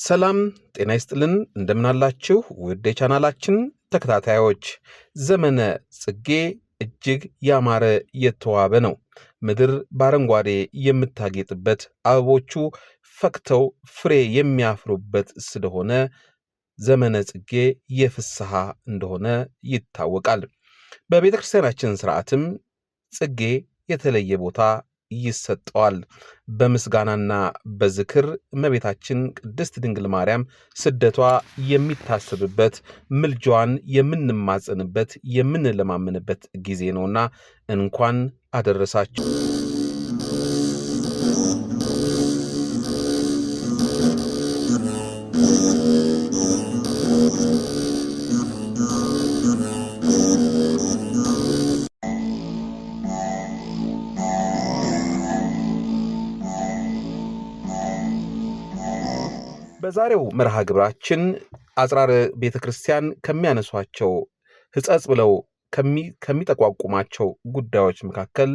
ሰላም ጤና ይስጥልን እንደምናላችሁ ውድ የቻናላችን ተከታታዮች። ዘመነ ጽጌ እጅግ ያማረ የተዋበ ነው። ምድር በአረንጓዴ የምታጌጥበት፣ አበቦቹ ፈክተው ፍሬ የሚያፍሩበት ስለሆነ ዘመነ ጽጌ የፍስሐ እንደሆነ ይታወቃል። በቤተ ክርስቲያናችን ሥርዓትም ጽጌ የተለየ ቦታ ይሰጠዋል። በምስጋናና በዝክር እመቤታችን ቅድስት ድንግል ማርያም ስደቷ የሚታሰብበት፣ ምልጃዋን የምንማጸንበት የምንለማመንበት ጊዜ ነውና እንኳን አደረሳችሁ። በዛሬው መርሃ ግብራችን አጽራረ ቤተ ክርስቲያን ከሚያነሷቸው ሕጸጽ ብለው ከሚጠቋቁማቸው ጉዳዮች መካከል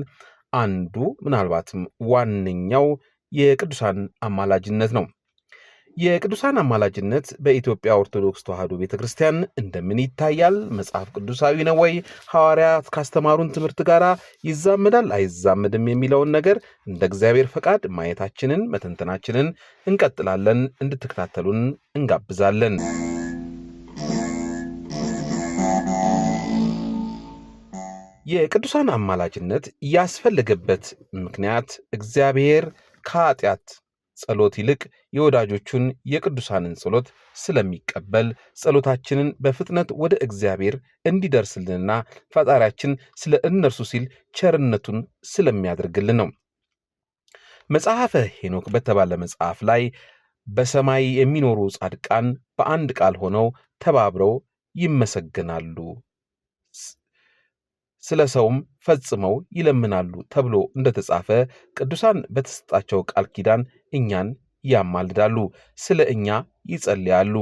አንዱ ምናልባትም ዋነኛው የቅዱሳን አማላጅነት ነው። የቅዱሳን አማላጅነት በኢትዮጵያ ኦርቶዶክስ ተዋሕዶ ቤተ ክርስቲያን እንደምን ይታያል? መጽሐፍ ቅዱሳዊ ነው ወይ? ሐዋርያት ካስተማሩን ትምህርት ጋር ይዛመዳል አይዛመድም? የሚለውን ነገር እንደ እግዚአብሔር ፈቃድ ማየታችንን መተንተናችንን እንቀጥላለን። እንድትከታተሉን እንጋብዛለን። የቅዱሳን አማላጅነት ያስፈለገበት ምክንያት እግዚአብሔር ከኃጢአት ጸሎት ይልቅ የወዳጆቹን የቅዱሳንን ጸሎት ስለሚቀበል ጸሎታችንን በፍጥነት ወደ እግዚአብሔር እንዲደርስልንና ፈጣሪያችን ስለ እነርሱ ሲል ቸርነቱን ስለሚያደርግልን ነው። መጽሐፈ ሄኖክ በተባለ መጽሐፍ ላይ በሰማይ የሚኖሩ ጻድቃን በአንድ ቃል ሆነው ተባብረው ይመሰገናሉ፣ ስለ ሰውም ፈጽመው ይለምናሉ ተብሎ እንደተጻፈ ቅዱሳን በተሰጣቸው ቃል ኪዳን እኛን ያማልዳሉ፣ ስለ እኛ ይጸልያሉ።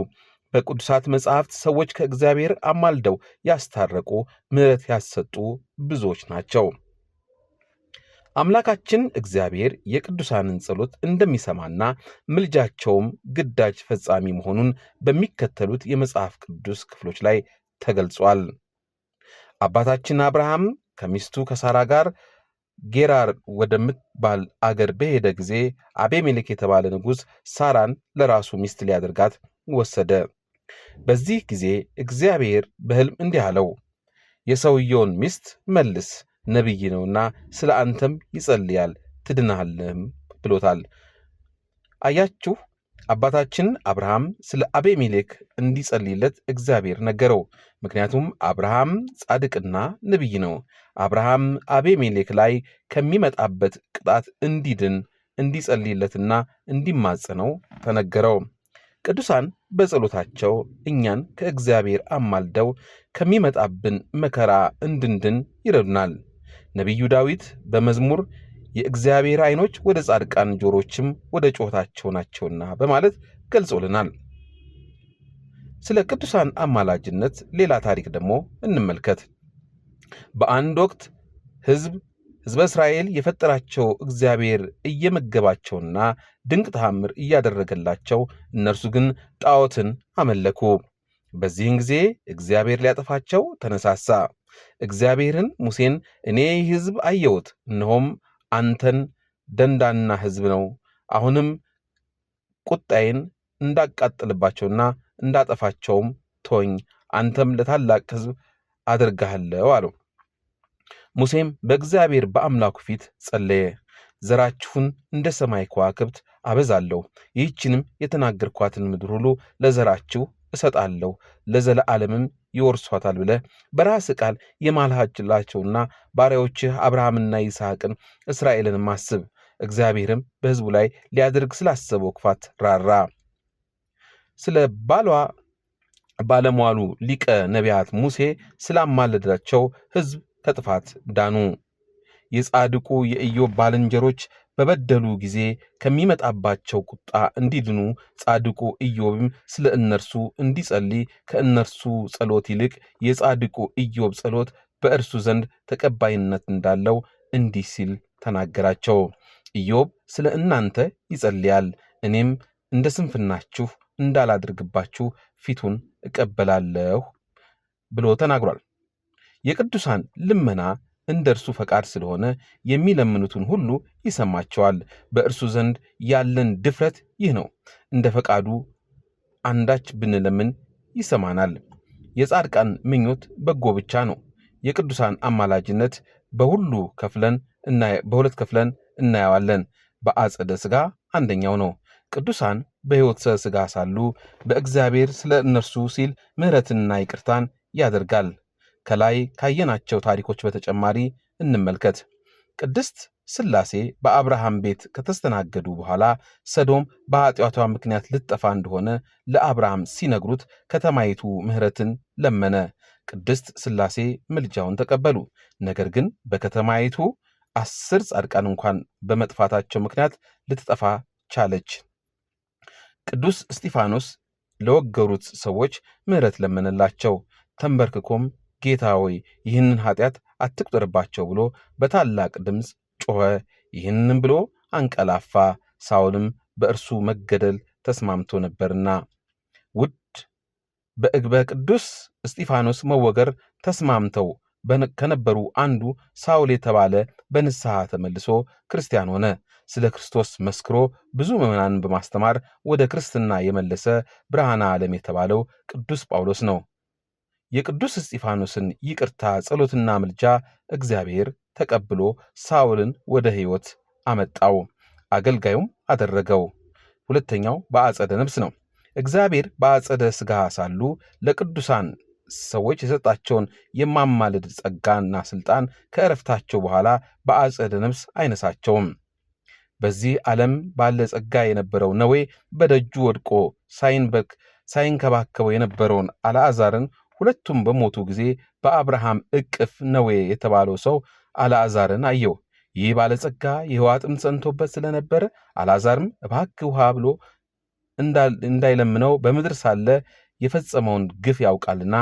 በቅዱሳት መጻሕፍት ሰዎች ከእግዚአብሔር አማልደው ያስታረቁ፣ ምሕረት ያሰጡ ብዙዎች ናቸው። አምላካችን እግዚአብሔር የቅዱሳንን ጸሎት እንደሚሰማና ምልጃቸውም ግዳጅ ፈጻሚ መሆኑን በሚከተሉት የመጽሐፍ ቅዱስ ክፍሎች ላይ ተገልጿል። አባታችን አብርሃም ከሚስቱ ከሳራ ጋር ጌራር ወደምትባል አገር በሄደ ጊዜ አቤሜሌክ የተባለ ንጉሥ ሳራን ለራሱ ሚስት ሊያደርጋት ወሰደ። በዚህ ጊዜ እግዚአብሔር በሕልም እንዲህ አለው፣ የሰውየውን ሚስት መልስ፣ ነቢይ ነውና ስለ አንተም ይጸልያል ትድናለህም ብሎታል። አያችሁ፣ አባታችን አብርሃም ስለ አቤሜሌክ እንዲጸልይለት እግዚአብሔር ነገረው። ምክንያቱም አብርሃም ጻድቅና ነቢይ ነው። አብርሃም አቤሜሌክ ላይ ከሚመጣበት ቅጣት እንዲድን እንዲጸልይለትና እንዲማጸነው ተነገረው። ቅዱሳን በጸሎታቸው እኛን ከእግዚአብሔር አማልደው ከሚመጣብን መከራ እንድንድን ይረዱናል። ነቢዩ ዳዊት በመዝሙር የእግዚአብሔር ዓይኖች ወደ ጻድቃን ጆሮችም ወደ ጩኸታቸው ናቸውና በማለት ገልጾልናል። ስለ ቅዱሳን አማላጅነት ሌላ ታሪክ ደግሞ እንመልከት። በአንድ ወቅት ሕዝበ እስራኤል የፈጠራቸው እግዚአብሔር እየመገባቸውና ድንቅ ተአምር እያደረገላቸው፣ እነርሱ ግን ጣዖትን አመለኩ። በዚህን ጊዜ እግዚአብሔር ሊያጠፋቸው ተነሳሳ። እግዚአብሔርን ሙሴን እኔ ሕዝብ አየሁት፣ እነሆም አንተን ደንዳና ሕዝብ ነው። አሁንም ቁጣዬን እንዳቃጥልባቸውና እንዳጠፋቸውም ተወኝ፣ አንተም ለታላቅ ሕዝብ አደርግሃለሁ አለው። ሙሴም በእግዚአብሔር በአምላኩ ፊት ጸለየ። ዘራችሁን እንደ ሰማይ ከዋክብት አበዛለሁ፣ ይህችንም የተናገርኳትን ምድር ሁሉ ለዘራችሁ እሰጣለሁ፣ ለዘለዓለምም ይወርሷታል ብለህ በራስህ ቃል የማልሃላቸውና ባሪያዎችህ አብርሃምና ይስሐቅን እስራኤልን አስብ። እግዚአብሔርም በሕዝቡ ላይ ሊያደርግ ስላሰበው ክፋት ራራ። ስለ ባለሟሉ ሊቀ ነቢያት ሙሴ ስላማለዳቸው ሕዝብ ከጥፋት ዳኑ። የጻድቁ የኢዮብ ባልንጀሮች በበደሉ ጊዜ ከሚመጣባቸው ቁጣ እንዲድኑ ጻድቁ ኢዮብም ስለ እነርሱ እንዲጸልይ ከእነርሱ ጸሎት ይልቅ የጻድቁ ኢዮብ ጸሎት በእርሱ ዘንድ ተቀባይነት እንዳለው እንዲህ ሲል ተናገራቸው። ኢዮብ ስለ እናንተ ይጸልያል፣ እኔም እንደ ስንፍናችሁ እንዳላድርግባችሁ ፊቱን እቀበላለሁ ብሎ ተናግሯል። የቅዱሳን ልመና እንደ እርሱ ፈቃድ ስለሆነ የሚለምኑትን ሁሉ ይሰማቸዋል። በእርሱ ዘንድ ያለን ድፍረት ይህ ነው። እንደ ፈቃዱ አንዳች ብንለምን ይሰማናል። የጻድቃን ምኞት በጎ ብቻ ነው። የቅዱሳን አማላጅነት በሁለት ከፍለን እናየዋለን። በአጸደ ሥጋ አንደኛው ነው። ቅዱሳን በሕይወት ሥጋ ሳሉ በእግዚአብሔር ስለ እነርሱ ሲል ምሕረትንና ይቅርታን ያደርጋል። ከላይ ካየናቸው ታሪኮች በተጨማሪ እንመልከት። ቅድስት ሥላሴ በአብርሃም ቤት ከተስተናገዱ በኋላ ሰዶም በኃጢአቷ ምክንያት ልትጠፋ እንደሆነ ለአብርሃም ሲነግሩት ከተማይቱ ምሕረትን ለመነ። ቅድስት ሥላሴ ምልጃውን ተቀበሉ። ነገር ግን በከተማይቱ 10 ጻድቃን እንኳን በመጥፋታቸው ምክንያት ልትጠፋ ቻለች። ቅዱስ እስጢፋኖስ ለወገሩት ሰዎች ምሕረት ለመነላቸው። ተንበርክኮም ጌታ ሆይ ይህንን ኃጢአት አትቁጠርባቸው ብሎ በታላቅ ድምፅ ጮኸ። ይህንም ብሎ አንቀላፋ። ሳውልም በእርሱ መገደል ተስማምቶ ነበርና። በቅዱስ እስጢፋኖስ መወገር ተስማምተው ከነበሩ አንዱ ሳውል የተባለ በንስሐ ተመልሶ ክርስቲያን ሆነ። ስለ ክርስቶስ መስክሮ ብዙ ምዕመናንን በማስተማር ወደ ክርስትና የመለሰ ብርሃነ ዓለም የተባለው ቅዱስ ጳውሎስ ነው። የቅዱስ እስጢፋኖስን ይቅርታ ጸሎትና ምልጃ እግዚአብሔር ተቀብሎ ሳውልን ወደ ሕይወት አመጣው፣ አገልጋዩም አደረገው። ሁለተኛው በአጸደ ነፍስ ነው። እግዚአብሔር በአጸደ ሥጋ ሳሉ ለቅዱሳን ሰዎች የሰጣቸውን የማማለድ ጸጋና ሥልጣን ከዕረፍታቸው በኋላ በአጸደ ነፍስ አይነሳቸውም። በዚህ ዓለም ባለ ጸጋ የነበረው ነዌ በደጁ ወድቆ ሳይንከባከበው የነበረውን አልዓዛርን ሁለቱም በሞቱ ጊዜ በአብርሃም እቅፍ ነዌ የተባለው ሰው አልዓዛርን አየው። ይህ ባለጸጋ የውሃ ጥም ጸንቶበት ስለነበረ አልዓዛርም እባክህ ውሃ ብሎ እንዳይለምነው በምድር ሳለ የፈጸመውን ግፍ ያውቃልና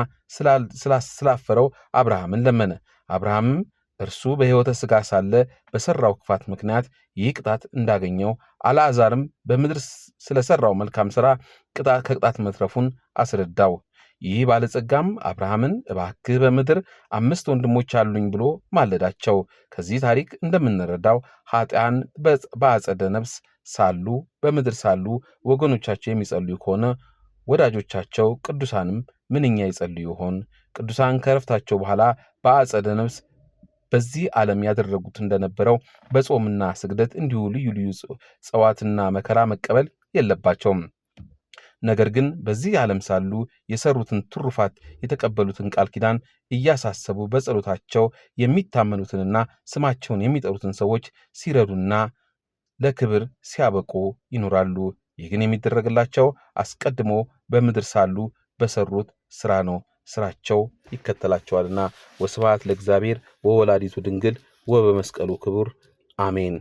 ስላፈረው አብርሃምን ለመነ። አብርሃምም እርሱ በሕይወተ ሥጋ ሳለ በሠራው ክፋት ምክንያት ይህ ቅጣት እንዳገኘው፣ አልዓዛርም በምድር ስለሠራው መልካም ሥራ ከቅጣት መትረፉን አስረዳው። ይህ ባለጸጋም አብርሃምን እባክህ በምድር 5 ወንድሞች አሉኝ ብሎ ማለዳቸው። ከዚህ ታሪክ እንደምንረዳው ኃጥአን በአጸደ ነፍስ ሳሉ በምድር ሳሉ ወገኖቻቸው የሚጸልዩ ከሆነ ወዳጆቻቸው ቅዱሳንም ምንኛ ይጸልዩ ይሆን? ቅዱሳን ከዕረፍታቸው በኋላ በአጸደ ነፍስ በዚህ ዓለም ያደረጉት እንደነበረው በጾምና ስግደት እንዲሁ ልዩ ልዩ ጸዋትና መከራ መቀበል የለባቸውም። ነገር ግን በዚህ ዓለም ሳሉ የሰሩትን ትሩፋት የተቀበሉትን ቃል ኪዳን እያሳሰቡ በጸሎታቸው የሚታመኑትንና ስማቸውን የሚጠሩትን ሰዎች ሲረዱና ለክብር ሲያበቁ ይኖራሉ። ይህ ግን የሚደረግላቸው አስቀድሞ በምድር ሳሉ በሰሩት ሥራ ነው። ሥራቸው ይከተላቸዋልና። ወስብሐት ለእግዚአብሔር ወወላዲቱ ድንግል ወበመስቀሉ ክቡር አሜን።